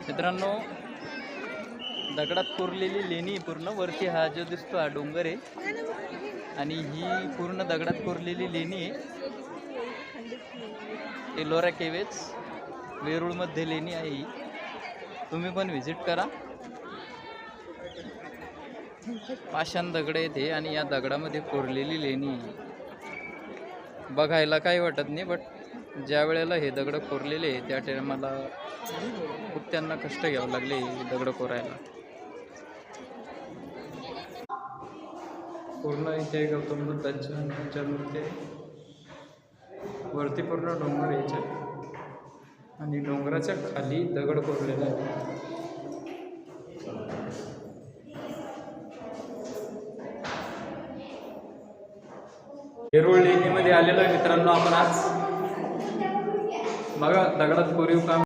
मित्रांनो, दगडात कोरलेली लेणी पूर्ण वरती, हा जो दिसतो हा डोंगर आहे आणि ही पूर्ण दगडात कोरलेली लेणी आहे. एलोरा केवेज वेरूळमध्ये लेणी आहे ही. तुम्ही पण व्हिजिट करा. पाषाण दगड येते आणि या दगडामध्ये कोरलेली लेणी बघायला काही वाटत नाही, बट ज्या वेळेला हे दगड कोरलेले त्या टायमाला खूप त्यांना कष्ट घ्यावं लागले दगड कोरायला. पूर्ण इथे गौतम बुद्धांच्या मूर्ती वरती पूर्ण डोंगर यायचे आणि डोंगराच्या खाली दगड कोरलेला आहे. वेरूळ लेणीमध्ये आलेलो आहे मित्रांनो आपण आज. बघा दगडात कोरीव काम